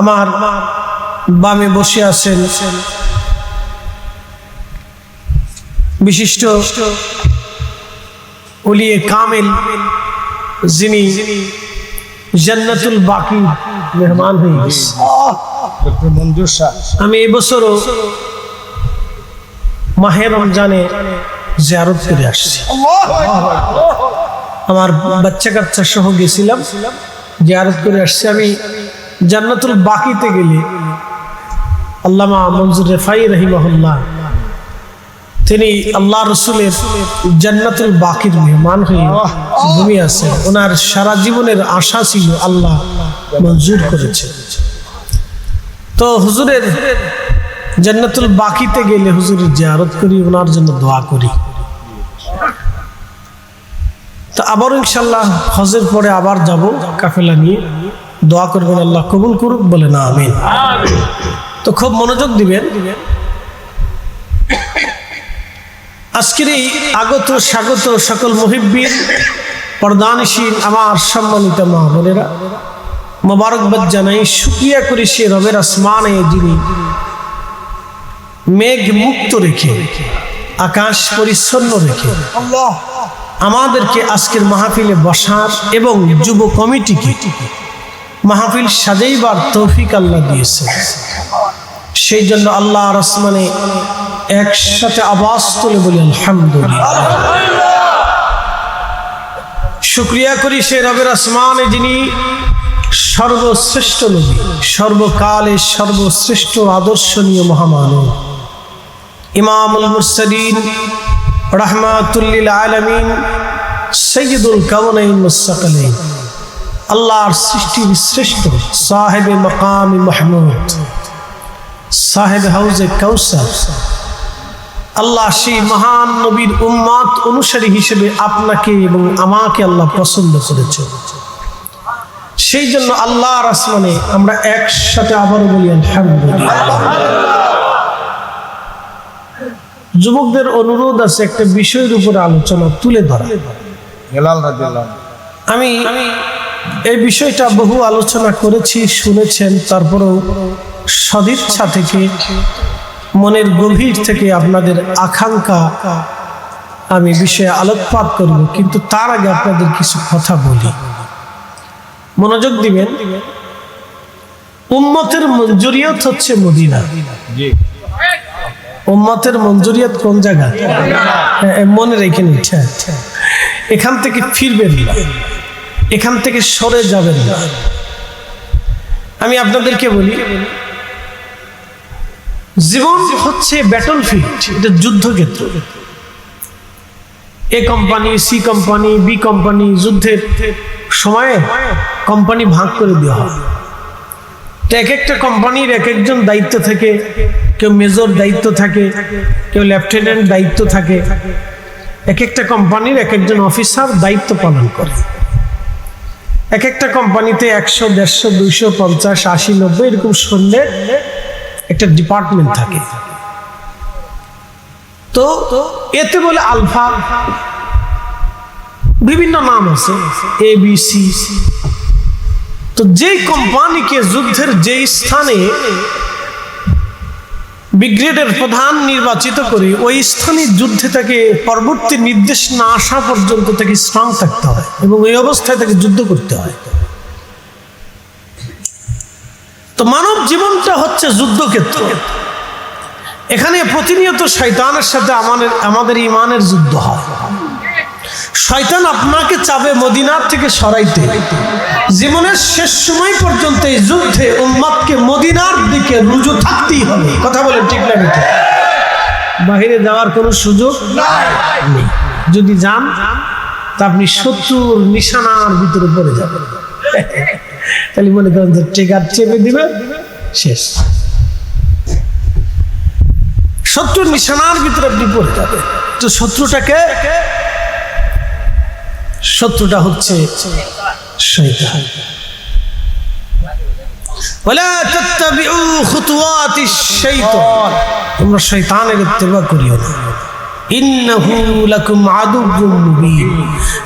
আমার বামে বসে আছেন বিশিষ্ট ওলিয়ে কামেল, যিনি জান্নাতুল বাকি মেহমান হয়ে গেছে। আমি এই বছরও মাহে রমজানে জিয়ারত করে আসছি। আমার বাচ্চা কাচ্চা সহ গেছিলাম, জিয়ারত করে আসছি। আমি জান্নাতুল বাকিতে গেলে আল্লামা মনজুর রেফাই রাহিমাহুল্লাহ, তিনি আল্লাহ রসুলের জান্নাতুল বাকির মেহমান হয়ে ঘুমিয়ে আছেন। ওনার সারা জীবনের আশা ছিল, আল্লাহ মঞ্জুর করেছে। তো হুজুরের জান্নাতুল বাকিতে গেলে হুজুরের জিয়ারত করি, ওনার জন্য দোয়া করি। তো আবার ইনশাল্লাহ হজের পরে আবার যাব কাফেলা নিয়ে, দোয়া করবেন আল্লাহ কবুল করুক, বলে না আমিন। তো খুব মনোযোগ দিবেন। আজকের এই আগত স্বাগত সকল মুহিব্বিন, পর্দানশীল আমার সম্মানিত মা বোনেরা, মোবারকবাদ জানাই, শুকরিয়া করি সে রবের আসমানে যিনি মেঘ মুক্ত রেখে, আকাশ পরিচ্ছন্ন রেখে আমাদেরকে আজকের মাহফিলে বসার এবং যুব কমিটিকে মাহফিল সাজাইবার তৌফিক আল্লাহ দিয়েছে। সেই জন্য আল্লাহর আসমানে একসাথে আওয়াজ তুলে বলি আলহামদুলিল্লাহ। শুকরিয়া করি সে রবের আসমানে যিনি সর্বশ্রেষ্ঠ নবী, সর্বকালে সর্বশ্রেষ্ঠ আদর্শনীয় মহামানব, ইমামুল মুরসালিন, রাহমাতুল লিল আলামিন, সাইয়্যিদুল কাওনাইন মুসসাকালাইন, আল্লাহর সৃষ্টির শ্রেষ্ঠ, সাহেবে মাকাম মাহমুদ, সাহেব হাউজে কাউসার, আল্লাহ সেই মহান নবীর উম্মত অনুসারী হিসেবে আপনাকে এবং আমাকে আল্লাহ পছন্দ করেছে। সেই জন্য আল্লাহর আসমানে আমরা একসাথে আবারও বলি আলহামদুলিল্লাহ। যুবকদের অনুরোধ আছে একটা বিষয়ের উপরে আলোচনা তুলে ধরা। আমি এই বিষয়টা বহু আলোচনা করেছি, শুনেছেন, তারপরেও সদিচ্ছা থেকে, মনের গভীর থেকে আপনাদের আকাঙ্ক্ষা আমি বিষয়ে আলোকপাত করব, কিন্তু তার আগে আপনাদের কিছু কথা বলি, মনোযোগ দিবেন। উম্মতের মঞ্জুরিয়ত হচ্ছে মদিনা। উম্মতের মঞ্জুরিয়ত কোন জায়গা মনে রেখে নিন। এখান থেকে ফিরবেন না, এখান থেকে সরে যাবেন না। আমি আপনাদেরকে বলি, জীবন হচ্ছে ব্যাটল ফিল্ড, এটা যুদ্ধক্ষেত্র। A company, C company, B company, যুদ্ধের সময়ে কোম্পানি ভাগ করে দেওয়া হয়। এক একটা কোম্পানির এক একজন দায়িত্ব থাকে, কেউ মেজর দায়িত্ব থাকে, কেউ লেফটেন্যান্ট দায়িত্ব থাকে। এক একটা কোম্পানির এক একজন অফিসার দায়িত্ব পালন করে। এক একটা কোম্পানিতে 100, 150, 250, 80, 90 এরকম সৈন্যের একটা ডিপার্টমেন্ট থাকে। তো এতে বলে আলফা, বিভিন্ন নাম আছে, ABC। তো যেই কোম্পানিকে যুদ্ধের যে স্থানে ব্রিগেডের প্রধান নির্বাচিত করে, ওই স্থানে যুদ্ধে তাকে পরবর্তী নির্দেশ না আসা পর্যন্ত তাকে স্ট্রং থাকতে হয় এবং এই অবস্থায় তাকে যুদ্ধ করতে হয়। তো মানব জীবনটা হচ্ছে যুদ্ধক্ষেত্র। এখানে প্রতিনিয়ত শয়তানের সাথে আমাদের ঈমানের যুদ্ধ হয়। শয়তান আপনাকে চাবে মদিনার থেকে সরাইতে। জীবনের শেষ সময় পর্যন্ত এই যুদ্ধে উম্মতকে মদিনার দিকে রুজু থাকতেই হবে। কথা বলেন ঠিক না? বাহিরে যাওয়ার কোনো সুযোগ নেই। যদি যান তা আপনি শত্রুর নিশানার ভিতরে পড়ে যাবেন। তাহলে মনে করেন যে ট্রিগার চেপে দিবে, শেষ। শত্রুর নিশানার ভিতরে আপনি পড়ে যাবেন। তো শত্রুটা হচ্ছে শয়তান। ওয়ালা তাত্তাবিউ খুতুওয়াতিশ শাইতান, তোমরা শয়তানের ইত্তেবা করিও না। ইন্নাহু লাকুম আদুউম মুবিন,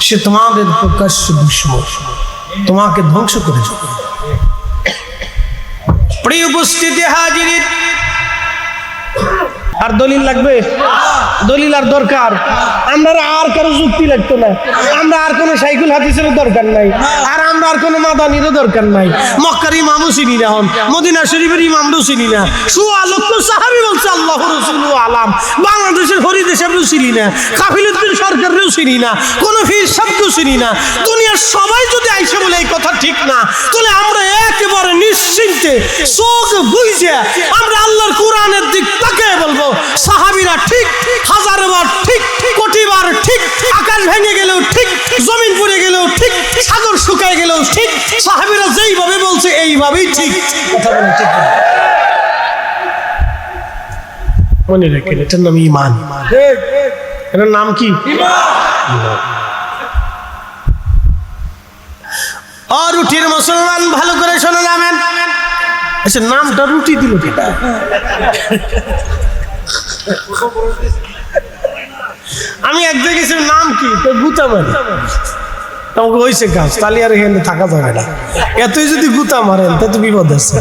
সে তোমাদের প্রকাশ্য দুশমন, তোমাকে ধ্বংস করে যাবে। প্রিয় উপস্থিতি হাজিরিন, আর দলিল লাগবে? দলিল আর দরকার? আমরা আর কারো যুক্তি লাগতো না, আমরা আর কোনো শাইখুল হাদিসেরও দরকার নাই, আর আমরা আর কোনো মাদানিরও দরকার নাই। মক্কার ইমামও চিনি না, হন মদিনা শরীফের ইমামও চিনি না, সোয়া লক্ষ সাহাবী বলছে আল্লাহ রাসূলু আলাম, বাংলাদেশের ফরিদ সাহেবও চিনি না, কাফিলুদ্দিন সরকারেও চিনি না, কোনো পীর সাহেবও চিনি না। দুনিয়ার সবাই যদি আইসে বলে এই কথা ঠিক না, তাহলে আমরা একেবারে নিশ্চিন্তে চোখ বুঝে আমরা আল্লাহর কোরআনের দিক তাকিয়ে বলবো সাহাবীরা ঠিক, হাজারবার ঠিক, কোটিবার ঠিক, আকাশ ভেঙে গেলেও ঠিক, জমিন পুড়ে গেলেও ঠিক, সাগর শুকায় গেলেও ঠিক, সাহাবীরা যেইভাবে বলছে এইভাবেই ঠিক। কথা বলেন ঠিক? মনে রাখেন, এটার নাম ঈমান। এটার নাম কি? আর রুটির মুসলমান, ভালো করে শোনা যাবেন। আচ্ছা, নামটা রুটি দিল কেটা? আমি এক জায়গায় গেছি, নাম কি? তো গুতা মারি, তোমাকে হয়েছে কাজ, তাহলে আর এখানে থাকা যাবে না। এতই যদি গুতা মারেন তা তো বিপদ আছে।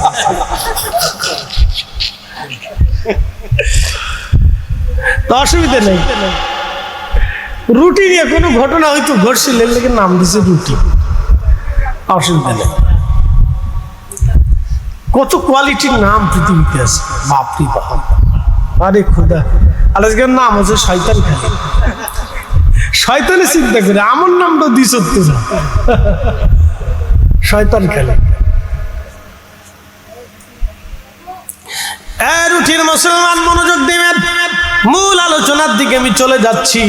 তো অসুবিধা নেই, রুটি নিয়ে কোনো ঘটনা হয়তো ঘটছিল, লেগে নাম দিছে রুটি, অসুবিধা নেই। কত কোয়ালিটির নাম পৃথিবীতে আছে, বাপরি বাপ। আরে খোদা, আজকের নাম হচ্ছে শয়তান খালি। শয়তানে চিন্তা করে আমার নামটা দিস তোরা, শয়তান খালি। রুটির মুসলমান, মনোযোগ দেবেন, মূল আলোচনার দিকে আমি চলে যাচ্ছি।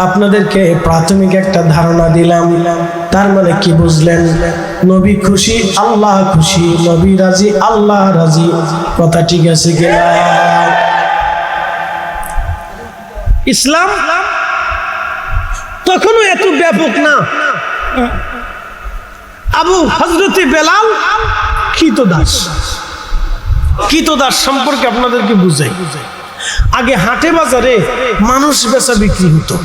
আপনাদেরকে প্রাথমিক একটা ধারণা দিলাম, তার মানে কি বুঝলেন? নবী খুশি, আল্লাহ খুশি, নবী রাজি, আল্লাহ রাজি। কথা ঠিক আছে কিনা? ইসলাম তখনও এত ব্যাপক না। আবু হযরতে বেলাল কৃতদাস সম্পর্কে আপনাদেরকে বুঝাই। আগে হাটে বাজারে মানুষ বেচা বিক্রি হতো,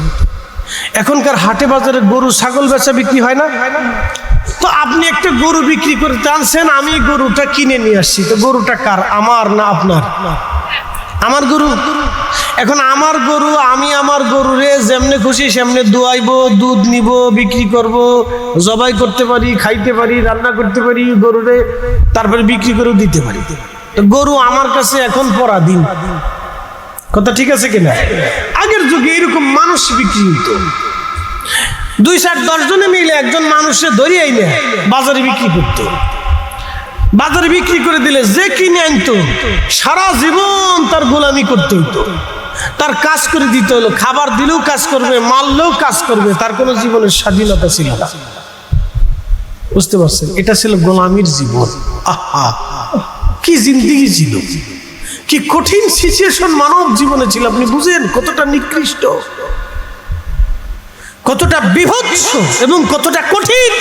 এখনকার হাটে বাজারে গরু ছাগল বেচা বিক্রি হয় না? তো আপনি একটা গরু বিক্রি করতে আনছেন, আমি গরুটা কিনে নিয়ে আসছি, তো গরুটা কার? আমার না আপনার? আমার গরু। এখন আমার গরু, আমি আমার গরুরে যেমনে খুশি সেমনে দোয়াইবো, দুধ নিব, বিক্রি করব, জবাই করতে পারি, খাইতে পারি, রান্না করতে পারি গরুরে, তারপরে বিক্রি করেও দিতে পারি। তো গরু আমার কাছে এখন পরাধীন। কথা ঠিক আছে কিনা? আগের যুগে এরকম মানুষ বিক্রি হতো, 2-10 জনে মিলে একজন মানুষে ধরে আইনে বাজারে বিক্রি করতো। বাজারে বিক্রি করে দিলে যে কিনে আনতো সারা জীবন তার গোলামি করতে হইতো, তার কাজ করে দিতে হলো, খাবার দিলেও কাজ করবে, মারলেও কাজ করবে, তার কোনো জীবনের স্বাধীনতা ছিল না। বুঝতে পারছেন? এটা ছিল গোলামির জীবন। আহা, কি জিন্দেগি ছিল, কি কঠিন সিচুয়েশন মানব জীবনে ছিল। আপনি বুঝেন কতটা নিকৃষ্ট, কতটা বিভৎস এবং কতটা কঠিন।